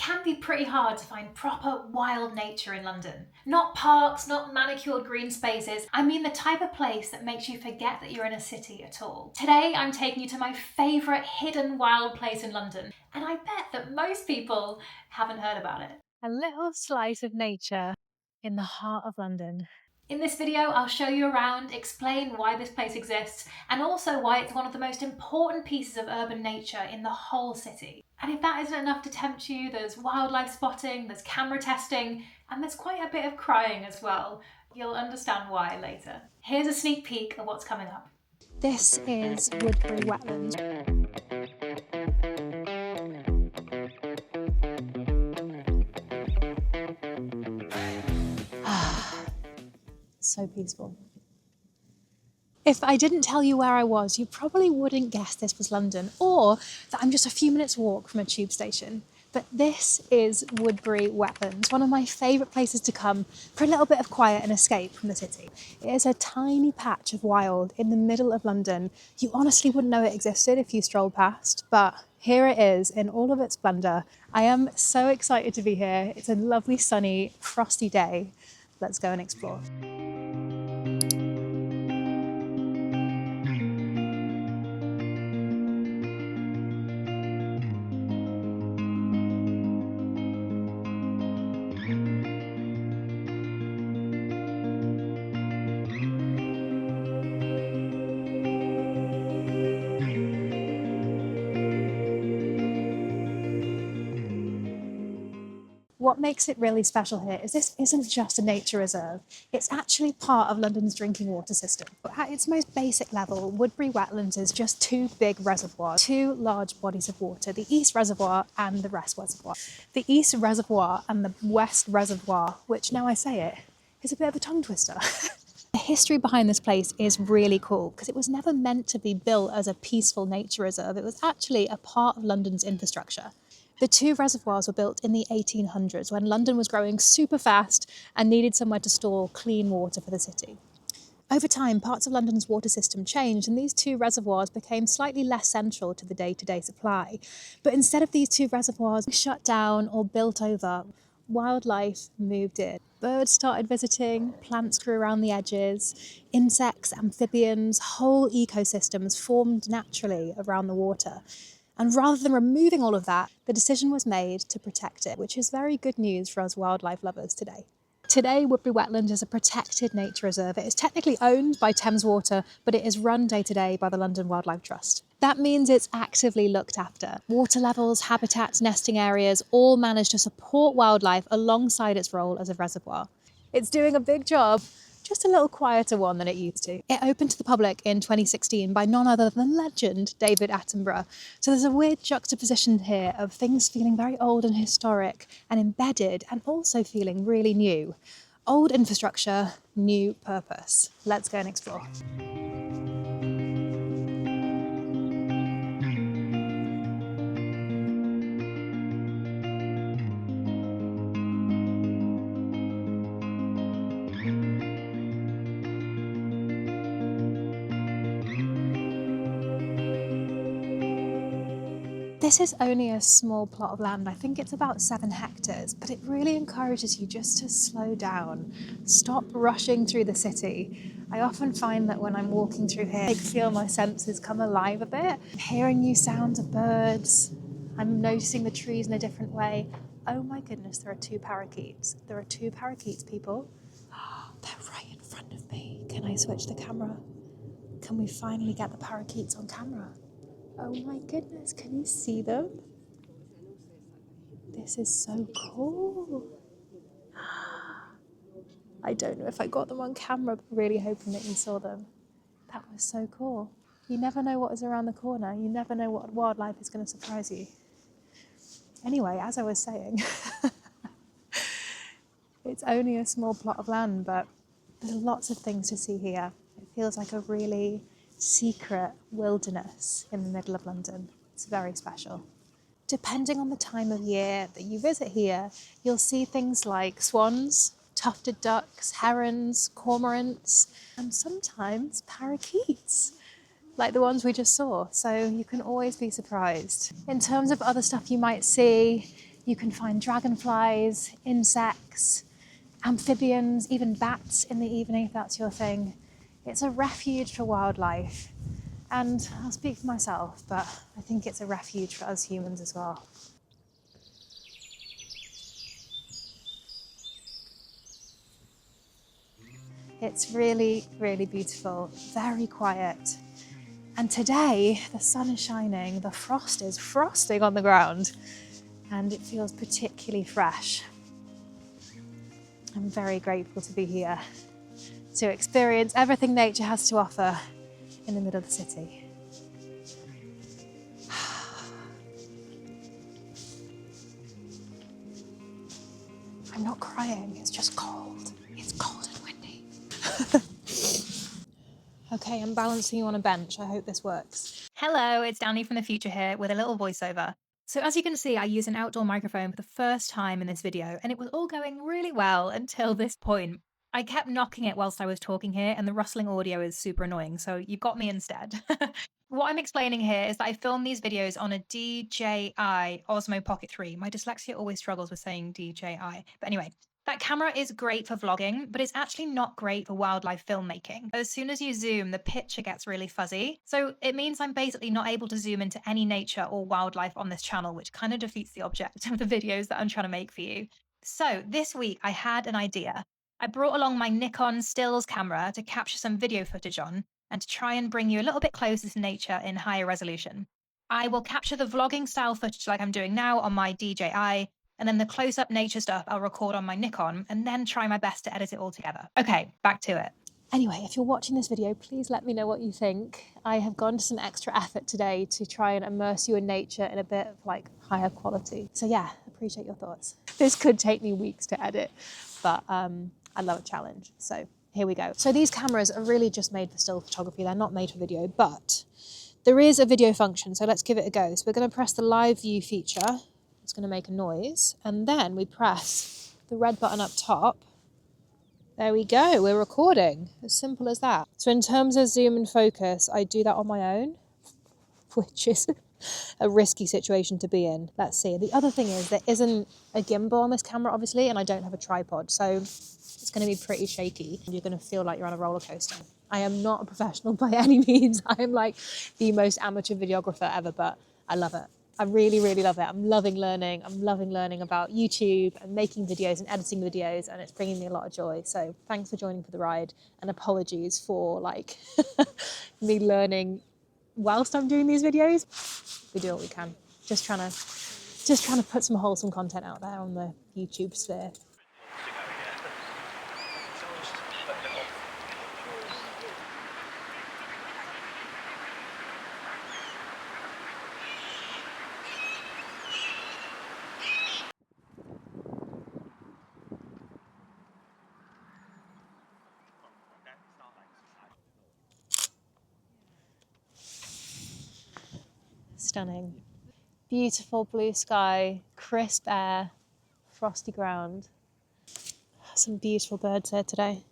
can be pretty hard to find proper wild nature in London. Not parks, not manicured green spaces. I mean the type of place that makes you forget that you're in a city at all. Today, I'm taking you to my favourite hidden wild place in London, and I bet that most people haven't heard about it. A little slice of nature in the heart of London. In this video, I'll show you around, explain why this place exists, and also why it's one of the most important pieces of urban nature in the whole city. And if that isn't enough to tempt you, there's wildlife spotting, there's camera testing, and there's quite a bit of crying as well. You'll understand why later. Here's a sneak peek of what's coming up. This is Woodberry Wetlands. So peaceful. If I didn't tell you where I was, you probably wouldn't guess this was London, or that I'm just a few minutes walk from a tube station. But this is Woodberry Wetlands, one of my favourite places to come for a little bit of quiet and escape from the city. It is a tiny patch of wild in the middle of London. You honestly wouldn't know it existed if you strolled past, but here it is in all of its splendour. I am so excited to be here. It's a lovely, sunny, frosty day. Let's go and explore. What makes it really special here is this isn't just a nature reserve, it's actually part of London's drinking water system. At its most basic level, Woodberry Wetlands is just two big reservoirs, two large bodies of water, the East Reservoir and the West Reservoir. The East Reservoir and the West Reservoir, which now I say it, is a bit of a tongue twister. The history behind this place is really cool because it was never meant to be built as a peaceful nature reserve. It was actually a part of London's infrastructure. The two reservoirs were built in the 1800s when London was growing super fast and needed somewhere to store clean water for the city. Over time, parts of London's water system changed and these two reservoirs became slightly less central to the day-to-day supply. But instead of these two reservoirs shut down or built over, wildlife moved in. Birds started visiting, plants grew around the edges, insects, amphibians, whole ecosystems formed naturally around the water. And rather than removing all of that, the decision was made to protect it, which is very good news for us wildlife lovers today. Today, Woodberry Wetland is a protected nature reserve. It is technically owned by Thames Water, but it is run day to day by the London Wildlife Trust. That means it's actively looked after. Water levels, habitats, nesting areas all manage to support wildlife alongside its role as a reservoir. It's doing a big job, just a little quieter one than it used to. It opened to the public in 2016 by none other than legend David Attenborough. So there's a weird juxtaposition here of things feeling very old and historic and embedded and also feeling really new. Old infrastructure, new purpose. Let's go and explore. This is only a small plot of land. I think it's about 7 hectares, but it really encourages you just to slow down, stop rushing through the city. I often find that when I'm walking through here, I feel my senses come alive a bit. I'm hearing new sounds of birds. I'm noticing the trees in a different way. Oh my goodness, there are 2 parakeets. There are 2 parakeets, people. They're right in front of me. Can I switch the camera? Can we finally get the parakeets on camera? Oh my goodness, can you see them? This is so cool. I don't know if I got them on camera, but really hoping that you saw them. That was so cool. You never know what is around the corner. You never know what wildlife is going to surprise you. Anyway, as I was saying, it's only a small plot of land, but there's lots of things to see here. It feels like a really secret wilderness in the middle of London. It's very special. Depending on the time of year that you visit here, you'll see things like swans, tufted ducks, herons, cormorants, and sometimes parakeets, like the ones we just saw. So you can always be surprised. In terms of other stuff you might see, You can find dragonflies, insects, amphibians, even bats in the evening if that's your thing. It's a refuge for wildlife. And I'll speak for myself, but I think it's a refuge for us humans as well. It's really, really beautiful, very quiet. And today, the sun is shining, the frost is frosting on the ground, and it feels particularly fresh. I'm very grateful to be here, to experience everything nature has to offer in the middle of the city. I'm not crying, it's just cold. It's cold and windy. Okay, I'm balancing you on a bench. I hope this works. Hello, it's Danny from the future here with a little voiceover. So as you can see, I use an outdoor microphone for the first time in this video, and it was all going really well until this point. I kept knocking it whilst I was talking here, and the rustling audio is super annoying, so you got me instead. What I'm explaining here is that I filmed these videos on a DJI Osmo Pocket 3. My dyslexia always struggles with saying DJI. But anyway, that camera is great for vlogging, but it's actually not great for wildlife filmmaking. As soon as you zoom, the picture gets really fuzzy. So it means I'm basically not able to zoom into any nature or wildlife on this channel, which kind of defeats the object of the videos that I'm trying to make for you. So this week I had an idea. I brought along my Nikon stills camera to capture some video footage on, and to try and bring you a little bit closer to nature in higher resolution. I will capture the vlogging style footage like I'm doing now on my DJI, and then the close-up nature stuff I'll record on my Nikon, and then try my best to edit it all together. Okay, back to it. Anyway, if you're watching this video, please let me know what you think. I have gone to some extra effort today to try and immerse you in nature in a bit of like higher quality. So yeah, appreciate your thoughts. This could take me weeks to edit, but I love a challenge. So here we go. So these cameras are really just made for still photography. They're not made for video, but there is a video function. So let's give it a go. So we're going to press the live view feature. It's going to make a noise. And then we press the red button up top. There we go, we're recording. As simple as that. So in terms of zoom and focus, I do that on my own, which is a risky situation to be in. Let's see. The other thing is there isn't a gimbal on this camera, obviously, and I don't have a tripod. So it's going to be pretty shaky. You're going to feel like you're on a roller coaster. I am not a professional by any means. I am like the most amateur videographer ever, but I love it. I really, really love it. I'm loving learning. I'm loving learning about YouTube and making videos and editing videos, and it's bringing me a lot of joy. So thanks for joining for the ride, and apologies for like me learning whilst I'm doing these videos. We do what we can. Just trying to put some wholesome content out there on the YouTube sphere. Stunning. Beautiful blue sky, crisp air, frosty ground. Some beautiful birds here today.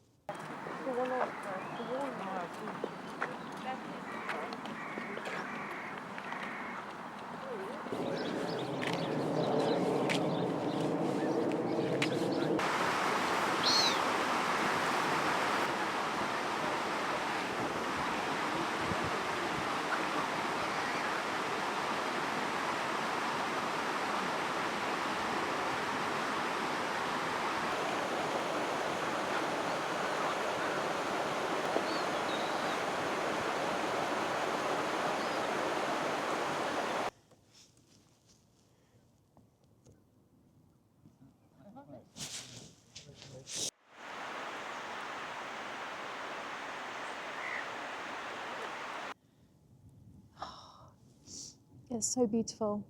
It's so beautiful.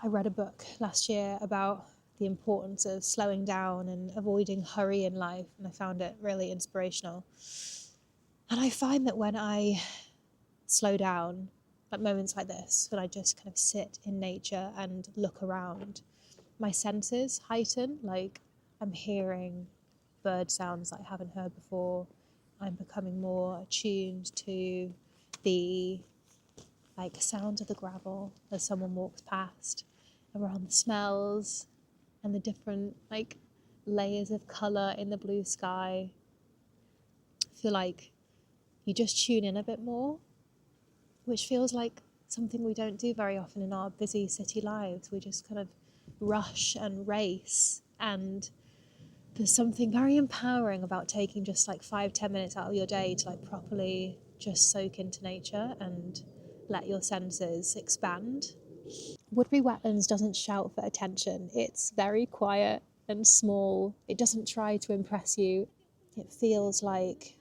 I read a book last year about the importance of slowing down and avoiding hurry in life, and I found it really inspirational. And I find that when I slow down, at moments like this, when I just kind of sit in nature and look around, my senses heighten. Like I'm hearing bird sounds that I haven't heard before. I'm becoming more attuned to the sound of the gravel as someone walks past. around the smells and the different like layers of colour in the blue sky. I feel like you just tune in a bit more, which feels like something we don't do very often in our busy city lives. We just kind of rush and race, and there's something very empowering about taking just like 5-10 minutes out of your day to like properly just soak into nature and let your senses expand. Woodberry Wetlands doesn't shout for attention. It's very quiet and small. It doesn't try to impress you. It feels like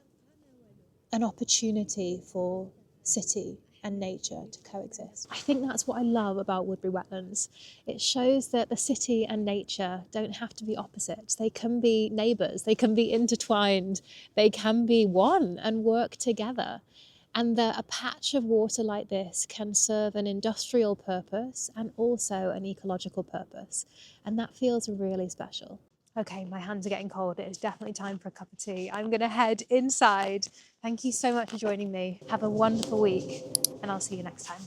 an opportunity for city and nature to coexist. I think that's what I love about Woodberry Wetlands. It shows that the city and nature don't have to be opposites. They can be neighbours, they can be intertwined, they can be one and work together. And that a patch of water like this can serve an industrial purpose and also an ecological purpose. And that feels really special. Okay, my hands are getting cold. It is definitely time for a cup of tea. I'm going to head inside. Thank you so much for joining me. Have a wonderful week, and I'll see you next time.